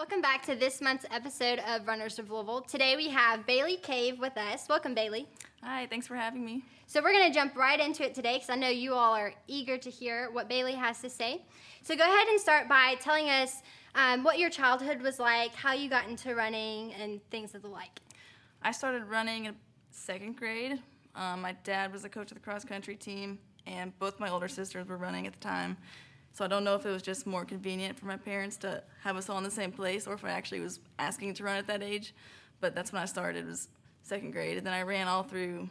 Welcome back to this month's episode of Runners of Louisville. Today we have Bailey Cave with us. Welcome, Bailey. Hi, thanks for having me. So we're going to jump right into it today because I know you all are eager to hear what Bailey has to say. So go ahead and start by telling us what your childhood was like, how you got into running, and things of the like. I started running in second grade. My dad was the coach of the cross-country team, and both my older sisters were running at the time. So I don't know if it was just more convenient for my parents to have us all in the same place or if I actually was asking to run at that age. But that's when I started, was second grade. And then I ran all through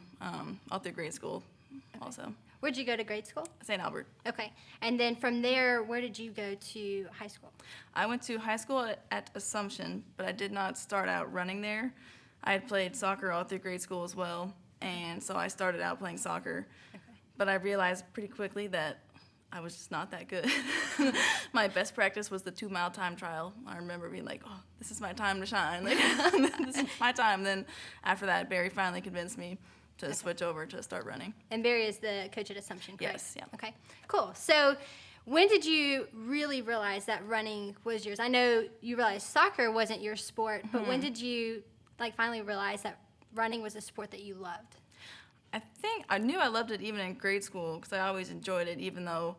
grade school also. Where'd you go to grade school? St. Albert. Okay. And then from there, where did you go to high school? I went to high school at Assumption, but I did not start out running there. I had played soccer all through grade school as well, and so I started out playing soccer. Okay. But I realized pretty quickly that I was just not that good. My best practice was the 2-mile time trial. I remember being like, oh, this is my time to shine. Like, this is my time. Then after that, Barry finally convinced me to switch over to start running. And Barry is the coach at Assumption, correct? Yes, yeah. Okay, cool. So when did you really realize that running was yours? I know you realized soccer wasn't your sport, but when did you finally realize that running was a sport that you loved? I think I knew I loved it even in grade school because I always enjoyed it, even though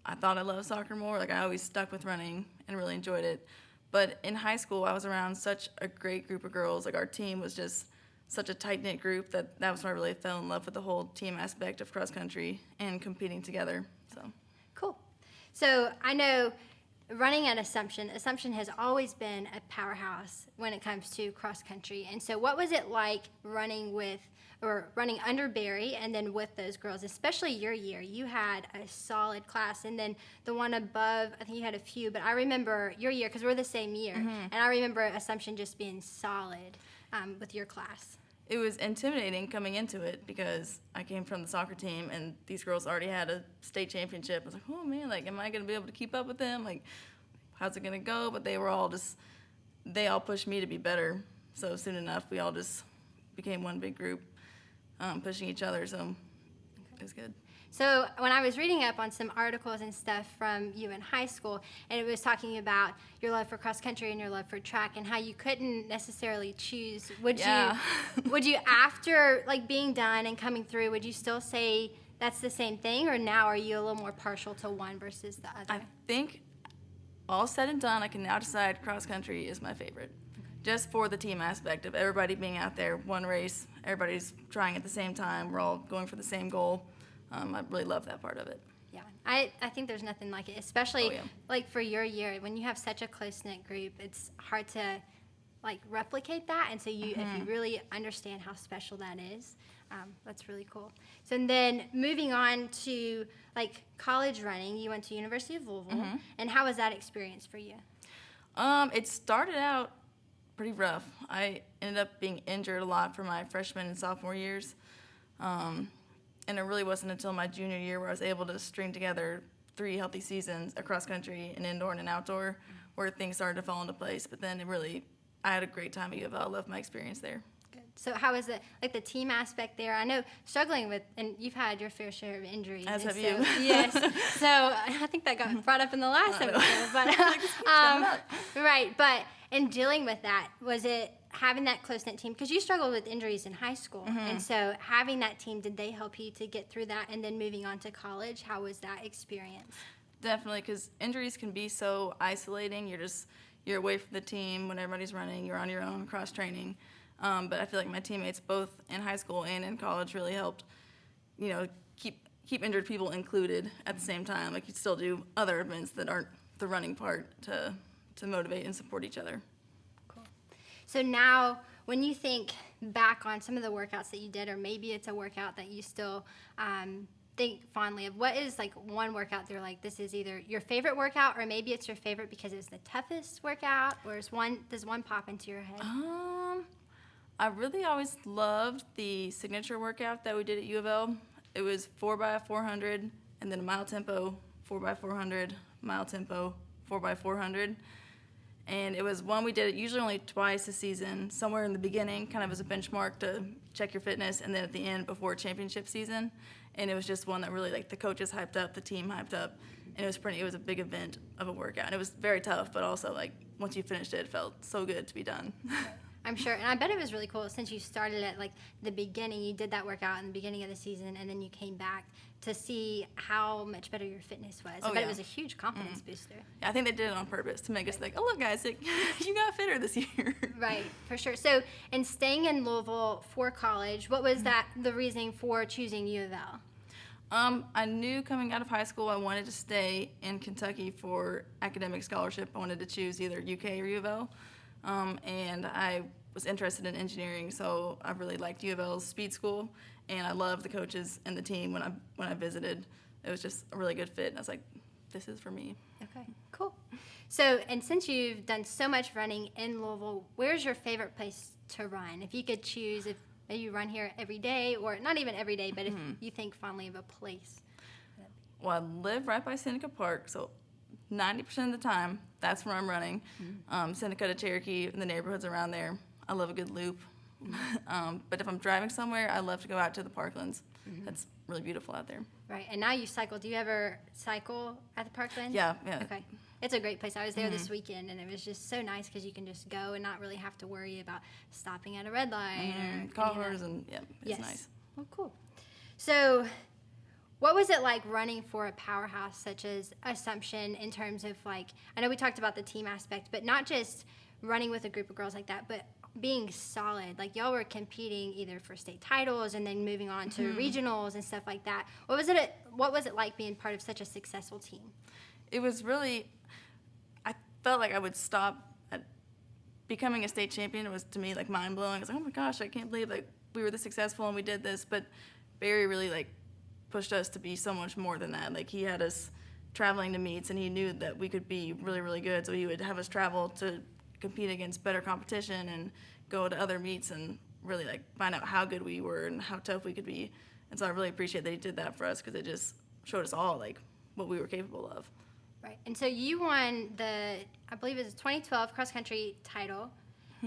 I thought I loved soccer more. Like, I always stuck with running and really enjoyed it. But in high school, I was around such a great group of girls. Like, our team was just such a tight-knit group that was when I really fell in love with the whole team aspect of cross-country and competing together. So cool. So I know running at Assumption has always been a powerhouse when it comes to cross-country. And so what was it like running under Barry and then with those girls, especially your year? You had a solid class, and then the one above, I think you had a few, but I remember your year because we're the same year, and I remember Assumption just being solid with your class. It was intimidating coming into it because I came from the soccer team and these girls already had a state championship. I was like, oh man, am I going to be able to keep up with them? How's it going to go? But they all pushed me to be better. So soon enough, we all just became one big group, pushing each other. So it was good. So when I was reading up on some articles and stuff from you in high school, and it was talking about your love for cross country and your love for track and how you couldn't necessarily choose, would you after being done and coming through, would you still say that's the same thing, or now are you a little more partial to one versus the other? I think all said and done, I can now decide cross country is my favorite. Just for the team aspect of everybody being out there, one race, everybody's trying at the same time, we're all going for the same goal. I really love that part of it. Yeah, I think there's nothing like it, especially for your year. When you have such a close-knit group, it's hard to replicate that. And so if you really understand how special that is, that's really cool. So and then moving on to college running, you went to University of Louisville. And how was that experience for you? It started out pretty rough. I ended up being injured a lot for my freshman and sophomore years. And it really wasn't until my junior year where I was able to string together 3 healthy seasons across country, an indoor and an outdoor, where things started to fall into place. But then I had a great time at U of L. I loved my experience there. Good. So how was it, the team aspect there? I know struggling with, and you've had your fair share of injuries. As have you. Yes. So I think that got brought up in the last episode. But, right. But in dealing with that, was it having that close-knit team? Because you struggled with injuries in high school. And so having that team, did they help you to get through that? And then moving on to college, how was that experience? Definitely, because injuries can be so isolating. You're away from the team when everybody's running. You're on your own cross-training. But I feel like my teammates, both in high school and in college, really helped, keep injured people included at the same time. You still do other events that aren't the running part to motivate and support each other. Cool. So now, when you think back on some of the workouts that you did, or maybe it's a workout that you still think fondly of, what is one workout they're this is either your favorite workout, or maybe it's your favorite because it's the toughest workout, or does one pop into your head? I really always loved the signature workout that we did at U of L. It was 4x400 and then a mile tempo, 4x400, mile tempo, 4x400. And it was one we did usually only twice a season, somewhere in the beginning, kind of as a benchmark to check your fitness, and then at the end before championship season. And it was just one that really the coaches hyped up, the team hyped up, and it was a big event of a workout. And it was very tough, but also once you finished it, it felt so good to be done. I'm sure, and I bet it was really cool since you started at like the beginning. You did that workout in the beginning of the season, and then you came back to see how much better your fitness was. I bet it was a huge confidence booster. Yeah, I think they did it on purpose to make us think, oh look guys, you got fitter this year. Right, for sure. So, and staying in Louisville for college, what was that the reasoning for choosing U of L? I knew coming out of high school I wanted to stay in Kentucky for academic scholarship. I wanted to choose either UK or U of L. And I was interested in engineering, so I really liked U of L's speed school, and I loved the coaches and the team when I visited. It was just a really good fit, and I was like, this is for me. Okay, cool. So, and since you've done so much running in Louisville, where's your favorite place to run? If you could choose, if you run here every day, or not even every day, but if you think fondly of a place. Well, I live right by Seneca Park, so 90% of the time, that's where I'm running. Seneca to Cherokee and the neighborhoods around there. I love a good loop. But if I'm driving somewhere, I love to go out to the parklands. That's really beautiful out there. Right, and now you cycle. Do you ever cycle at the parklands? Yeah. Okay. It's a great place. I was there this weekend, and it was just so nice because you can just go and not really have to worry about stopping at a red light or cars, and it's nice. Well, cool. So, what was it like running for a powerhouse such as Assumption in terms of like, I know we talked about the team aspect, but not just running with a group of girls like that, but being solid. Like y'all were competing either for state titles and then moving on to regionals and stuff like that. What was it like being part of such a successful team? It was really, I felt like I would stop at becoming a state champion. It was to me like mind blowing. I was like, oh my gosh, I can't believe like we were this successful and we did this. But Barry really like pushed us to be so much more than that. Like he had us traveling to meets, and he knew that we could be really, really good. So he would have us travel to compete against better competition and go to other meets and really like find out how good we were and how tough we could be. And so I really appreciate that he did that for us, because it just showed us all like what we were capable of. Right. And so you won I believe it was 2012 cross country title,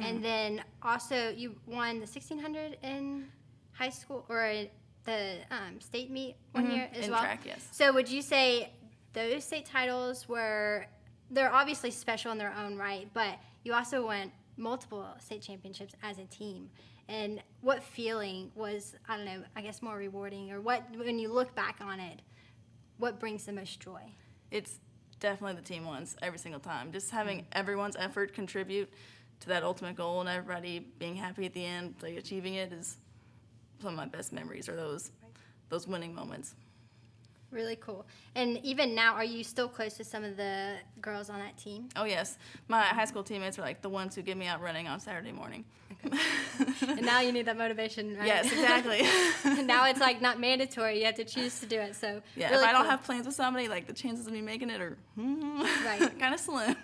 and then also you won the 1600 in high school, or the state meet one year as in well. Track, yes. So would you say those state titles they're obviously special in their own right, but you also won multiple state championships as a team. And what feeling was, I don't know, I guess more rewarding, or what, when you look back on it, what brings the most joy? It's definitely the team ones every single time. Just having everyone's effort contribute to that ultimate goal and everybody being happy at the end, like achieving it, is some of my best memories, are those winning moments. Really cool. And even now, are you still close to some of the girls on that team? Oh, yes. My high school teammates are like the ones who get me out running on Saturday morning. Okay. And now you need that motivation, right? Yes, exactly. Now it's like not mandatory. You have to choose to do it. So yeah, really if I don't cool. have plans with somebody, like the chances of me making it are Right. kind of slim.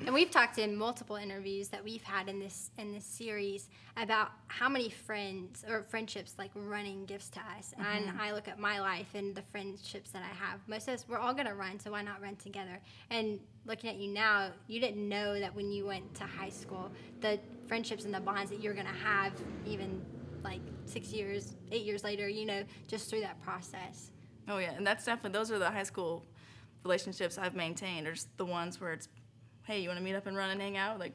And we've talked in multiple interviews that we've had in this series about how many friends or friendships like running gives to us. And I look at my life and the friendships that I have. Most of us, we're all going to run, so why not run together? And looking at you now, you didn't know that when you went to high school, the friendships and the bonds that you're going to have even like 6 years, 8 years later, just through that process. Oh, yeah, and that's definitely, those are the high school relationships I've maintained, are just the ones where it's, hey, you want to meet up and run and hang out? Like,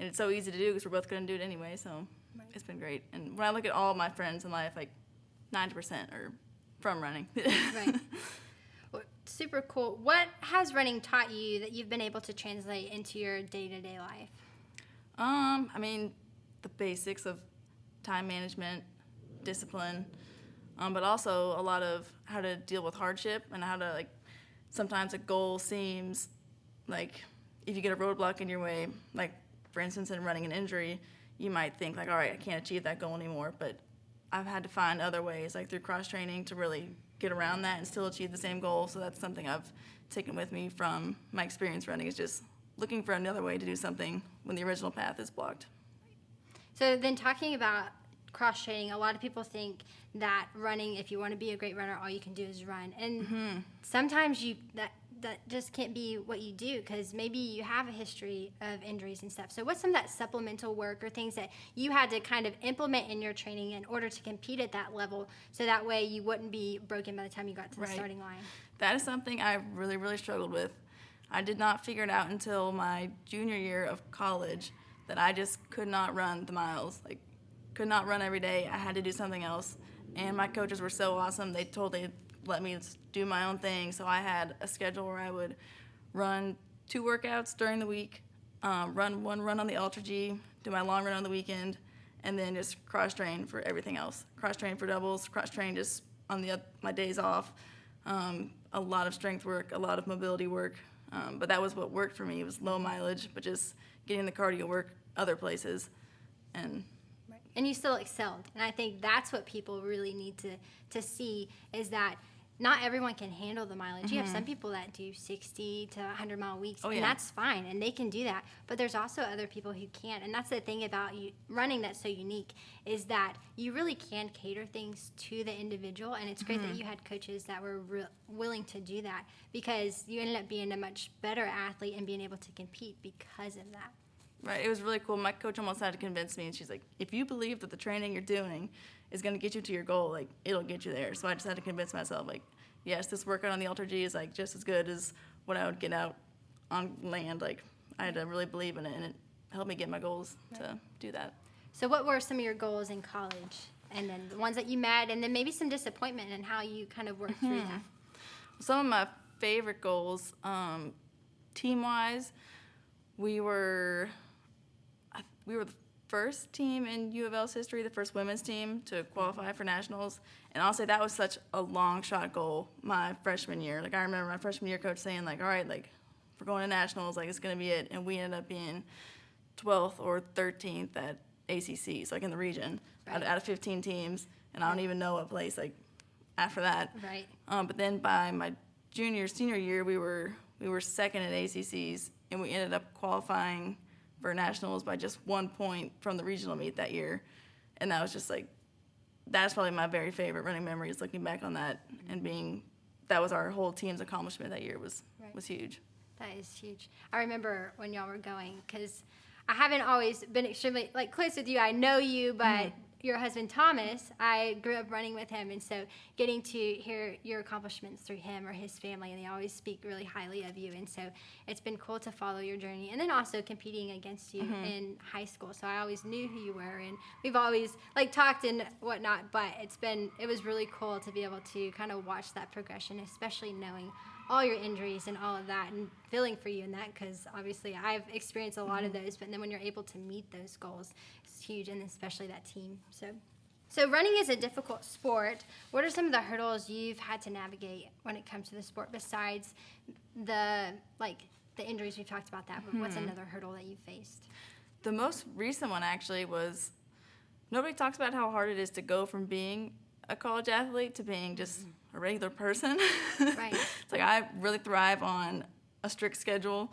and it's so easy to do because we're both going to do it anyway, so It's been great. And when I look at all my friends in life, like 90% are from running. Right. Well, super cool. What has running taught you that you've been able to translate into your day-to-day life? I mean, the basics of time management, discipline, but also a lot of how to deal with hardship and how to, like, sometimes a goal seems like if you get a roadblock in your way, like, for instance, in running an injury, you might think, like, all right, I can't achieve that goal anymore, but I've had to find other ways, like through cross-training, to really get around that and still achieve the same goal. So that's something I've taken with me from my experience running, is just looking for another way to do something when the original path is blocked. So then talking about cross-training, a lot of people think that running, if you want to be a great runner, all you can do is run. And sometimes that just can't be what you do, because maybe you have a history of injuries and stuff. So what's some of that supplemental work or things that you had to kind of implement in your training in order to compete at that level, so that way you wouldn't be broken by the time you got to the starting line? That is something I've really, really struggled with. I did not figure it out until my junior year of college that I just could not run the miles. Like, could not run every day. I had to do something else. And my coaches were so awesome. They let me do my own thing. So I had a schedule where I would run 2 workouts during the week, run 1 run on the Ultra G, do my long run on the weekend, and then just cross-train for everything else. Cross-train for doubles, cross-train just on my days off. A lot of strength work, a lot of mobility work. But that was what worked for me. It was low mileage, but just getting the cardio work other places. And you still excelled. And I think that's what people really need to see is that not everyone can handle the mileage. You have some people that do 60 to 100-mile weeks, and that's fine, and they can do that. But there's also other people who can't, and that's the thing about running that's so unique is that you really can cater things to the individual, and it's great that you had coaches that were willing to do that because you ended up being a much better athlete and being able to compete because of that. Right, it was really cool. My coach almost had to convince me, and she's like, if you believe that the training you're doing is going to get you to your goal, like, it'll get you there. So I just had to convince myself, like, yes, this workout on the Ultra G is, like, just as good as what I would get out on land. Like, I had to really believe in it, and it helped me get my goals to do that. So what were some of your goals in college? And then the ones that you met, and then maybe some disappointment and how you kind of worked through that? Some of my favorite goals, team-wise, we were the first team in U of L's history, the first women's team to qualify for nationals. And I'll say that was such a long shot goal my freshman year. Like, I remember my freshman year coach saying, like, all right, like, if we're going to nationals, like, it's going to be it. And we ended up being 12th or 13th at ACC, so, like, in the region, out of 15 teams. And I don't even know what place, like, after that. Right. But then by my senior year, we were second at ACCs, and we ended up qualifying for nationals by just 1 point from the regional meet that year. And that was just like, that's probably my very favorite running memory is looking back on that and that was our whole team's accomplishment that year was huge. That is huge. I remember when y'all were going, because I haven't always been extremely, like, close with you. I know you, but your husband, Thomas, I grew up running with him, and so getting to hear your accomplishments through him or his family, and they always speak really highly of you, and so it's been cool to follow your journey, and then also competing against you in high school, so I always knew who you were, and we've always, like, talked and whatnot, but it was really cool to be able to kind of watch that progression, especially knowing all your injuries and all of that, and feeling for you in that, because obviously I've experienced a lot of those, but then when you're able to meet those goals, it's huge, and especially that team. So running is a difficult sport. What are some of the hurdles you've had to navigate when it comes to the sport besides the injuries? We've talked about that, but what's another hurdle that you've faced? The most recent one actually was nobody talks about how hard it is to go from being a college athlete to being just a regular person. Right. It's like I really thrive on a strict schedule,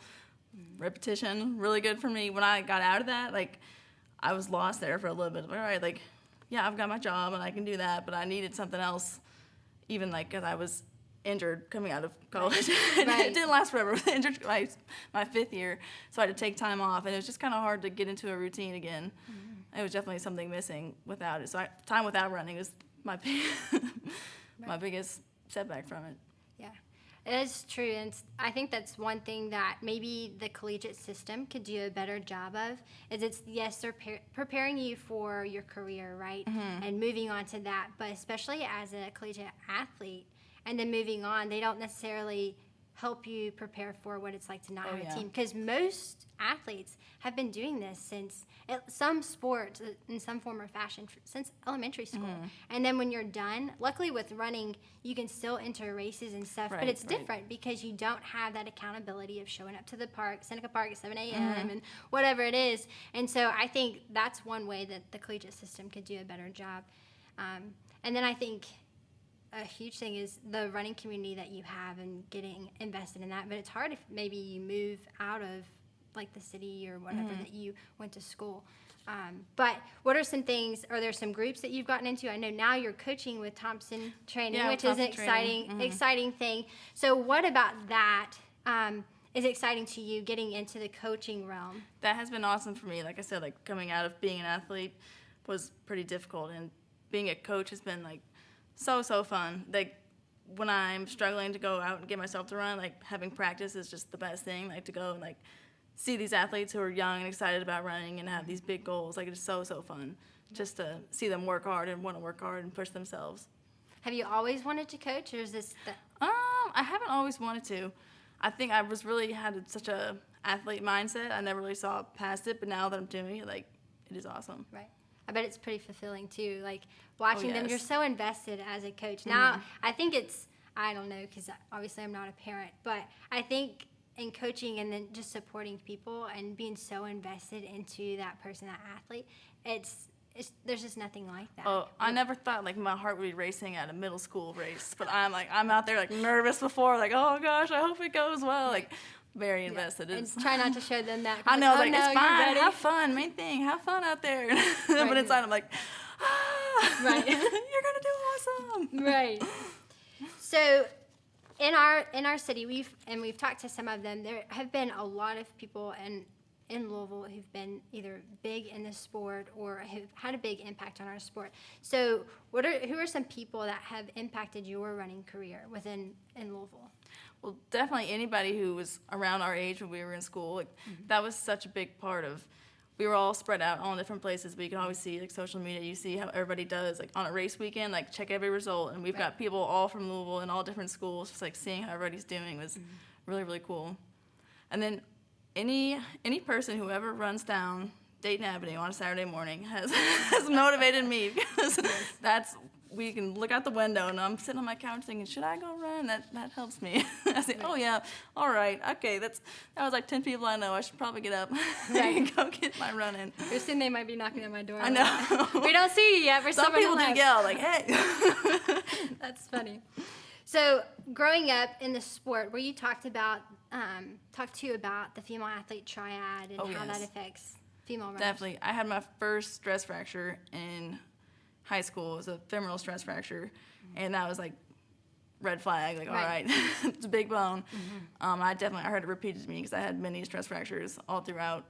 repetition, really good for me. When I got out of that, like, I was lost there for a little bit. All right, like, yeah, I've got my job and I can do that, but I needed something else, even, like, because I was injured coming out of college. It didn't last forever. I was injured my 5th year, so I had to take time off, and it was just kind of hard to get into a routine again. It was definitely something missing without it. So time without running was my biggest setback from it. Yeah, it is true, and I think that's one thing that maybe the collegiate system could do a better job of, is they're preparing you for your career, right, and moving on to that, but especially as a collegiate athlete, and then moving on, they don't necessarily help you prepare for what it's like to not have a team, because most athletes have been doing this since some sports in some form or fashion since elementary school, and then when you're done, luckily with running you can still enter races and stuff, but it's different because you don't have that accountability of showing up to the park, Seneca Park at 7 a.m. and whatever it is, and so I think that's one way that the collegiate system could do a better job, and then I think a huge thing is the running community that you have and getting invested in that. But it's hard if maybe you move out of, like, the city or whatever that you went to school. But what are some things, are there some groups that you've gotten into? I know now you're coaching with Thompson Training, which is an exciting thing. So what about that is exciting to you, getting into the coaching realm? That has been awesome for me. Like I said, like, coming out of being an athlete was pretty difficult, and being a coach has been, like, so fun. Like, when I'm struggling to go out and get myself to run, like having practice is just the best thing. Like to go and like see these athletes who are young and excited about running and have these big goals. Like it's so fun just to see them work hard and want to work hard and push themselves. Have you always wanted to coach, or is this I haven't always wanted to. I think I was really had such a athlete mindset. I never really saw past it, but now that I'm doing it, like it is awesome. Right. I bet it's pretty fulfilling too. Like watching them, yes. you're so invested as a coach. Now, I think I don't know, because obviously I'm not a parent, but I think in coaching and then just supporting people and being so invested into that person, that athlete, there's just nothing like that. Oh, I never thought like my heart would be racing at a middle school race, but I'm out there like nervous before, like oh gosh, I hope it goes well, like very invested. And try not to show them that. I know, oh, like no, it's fine, ready. have fun, main thing, have fun out there. But inside I'm like, right, you're gonna do awesome. Right. So in our city, we've talked to some of them. There have been a lot of people in Louisville who've been either big in the sport or have had a big impact on our sport. So who are some people that have impacted your running career in Louisville? Well, definitely anybody who was around our age when we were in school. Like, that was such a big part of. We were all spread out all in different places, but you can always see like social media. You see how everybody does like on a race weekend, like check every result, and we've got people all from Louisville and all different schools. Just like seeing how everybody's doing was really cool. And then any person who ever runs down Dayton Avenue on a Saturday morning has motivated me, because we can look out the window and I'm sitting on my couch thinking, should I go run? That helps me. I say, oh yeah, all right, okay, that was like 10 people I know. I should probably get up and go get my run in. Pretty soon they might be knocking on my door. I know. We don't see you yet. We're Some people do yell like, hey. That's funny. So growing up in the sport, where you talked to about the female athlete triad and how that affects female runners. Definitely. I had my first stress fracture in high school. It was a femoral stress fracture, and that was like red flag. Like, all right, it's a big bone. I heard it repeated to me because I had many stress fractures all throughout.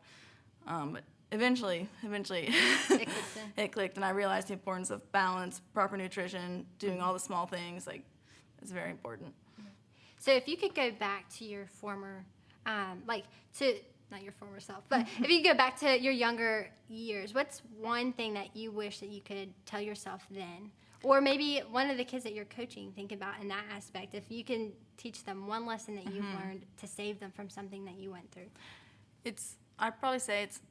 But eventually, it clicked, and I realized the importance of balance, proper nutrition, doing all the small things. Like, it's very important. So if you could go back to your former, not your former self, but if you could go back to your younger years, what's one thing that you wish that you could tell yourself then? Or maybe one of the kids that you're coaching, think about in that aspect. If you can teach them one lesson that you've learned to save them from something that you went through. I'd probably say it's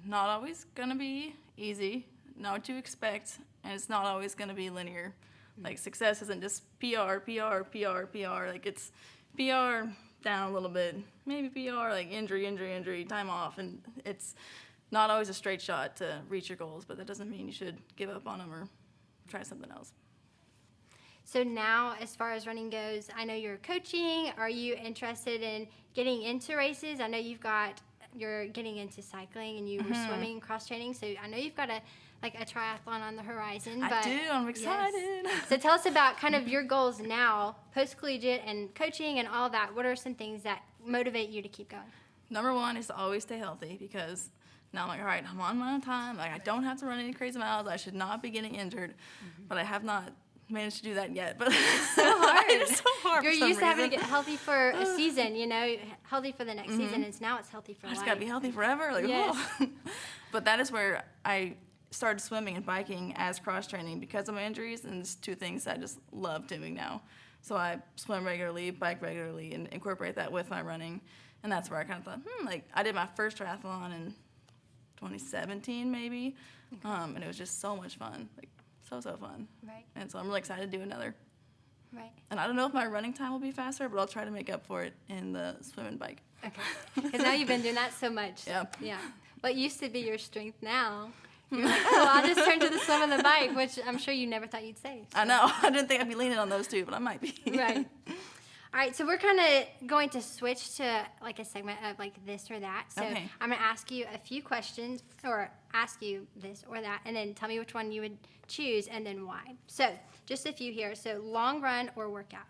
not always going to be easy, not what you expect, and it's not always going to be linear. Like, success isn't just PR. Like, it's PR down a little bit, maybe PR, like injury, time off, and it's not always a straight shot to reach your goals, but that doesn't mean you should give up on them or try something else. So now, as far as running goes, I know you're coaching. Are you interested in getting into races? I know you're getting into cycling, and you were swimming and cross-training, so I know you've got a triathlon on the horizon. I do. I'm excited. Yes. So tell us about kind of your goals now, post-collegiate and coaching and all that. What are some things that motivate you to keep going? Number one is to always stay healthy, because now I'm like, all right, I'm on my own time. Like, I don't have to run any crazy miles. I should not be getting injured, but I have not managed to do that yet. But it's so hard. It's so hard. You're for some used to having reason. to get healthy for a season, healthy for the next season, and now it's healthy for life. I just got to be healthy forever. Like, yes. But that is where I started swimming and biking as cross-training because of my injuries, and it's two things I just love doing now. So I swim regularly, bike regularly, and incorporate that with my running, and that's where I kind of thought, I did my first triathlon in 2017 maybe, and it was just so much fun, like so fun. Right. And so I'm really excited to do another. Right. And I don't know if my running time will be faster, but I'll try to make up for it in the swim and bike. Okay. Because now you've been doing that so much. Yeah. Yeah. What used to be your strength now, you're like, I'll just turn to the swim and the bike, which I'm sure you never thought you'd say. So. I know. I didn't think I'd be leaning on those two, but I might be. Right. All right, so we're kind of going to switch to like a segment of like this or that. So Okay. I'm going to ask you a few questions, or ask you this or that, and then tell me which one you would choose and then why. So just a few here. So long run or workout?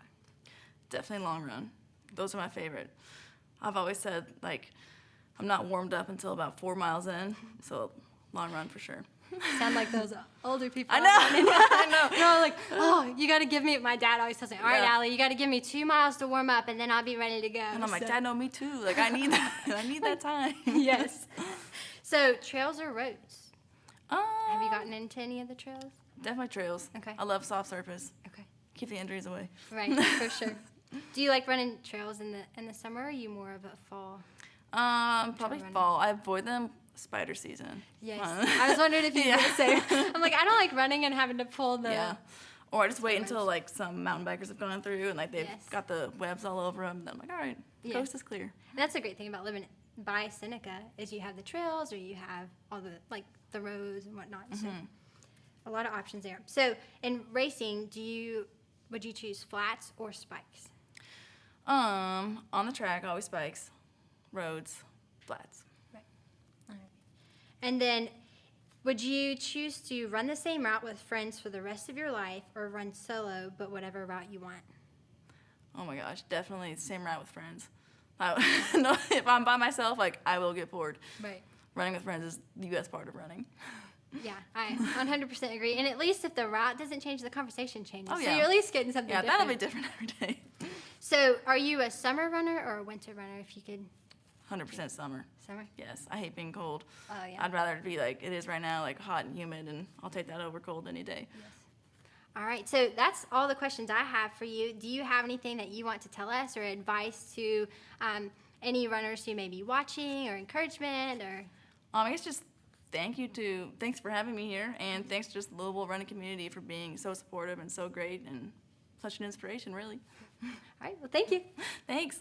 Definitely long run. Those are my favorite. I've always said, like, I'm not warmed up until about 4 miles in, so long run for sure. Sound like those older people. I know. I know. They're all like, oh, you got to give me, my dad always tells me, all right, Yeah. Allie, you got to give me 2 miles to warm up and then I'll be ready to go. And I'm like, So- Dad, no, me too. Like, I need that. I need that time. Yes. So trails or roads? Um, Have you gotten into any of the trails? Definitely trails. Okay. I love soft surface. Okay. Keep the injuries away. Right, for sure. Do you like running trails in the summer, or are you more of a fall? Probably running. fall. I avoid them spider season. Yes. I was wondering if you were Yeah. the same. I'm like, I don't like running and having to pull the. Yeah. Or I just wait until like some mountain bikers have gone through and like they've Yes. got the webs all over them. Then I'm like, all right, the Yeah. coast is clear. And that's a great thing about living by Seneca is you have the trails or you have all the like the roads and whatnot. So a lot of options there. So in racing, would you choose flats or spikes? On the track, always spikes, roads, flats. And then would you choose to run the same route with friends for the rest of your life or run solo but whatever route you want? Oh my gosh, definitely the same route with friends. No, if I'm by myself, like I will get bored. Right. Running with friends is the best part of running. Yeah, I 100% agree. And at least if the route doesn't change, the conversation changes. Oh, So yeah. you're at least getting something Yeah, different. that'll be different every day. So are you a summer runner or a winter runner if you could? 100% summer. Summer? Yes, I hate being cold. Oh, yeah. I'd rather it be like it is right now, like hot and humid, and I'll take that over cold any day. All right, so that's all the questions I have for you. Do you have anything that you want to tell us or advice to any runners who may be watching or encouragement or? I guess just thanks for having me here, and thanks to just the Louisville running community for being so supportive and so great and such an inspiration, really. All right, well, thank you. Thanks.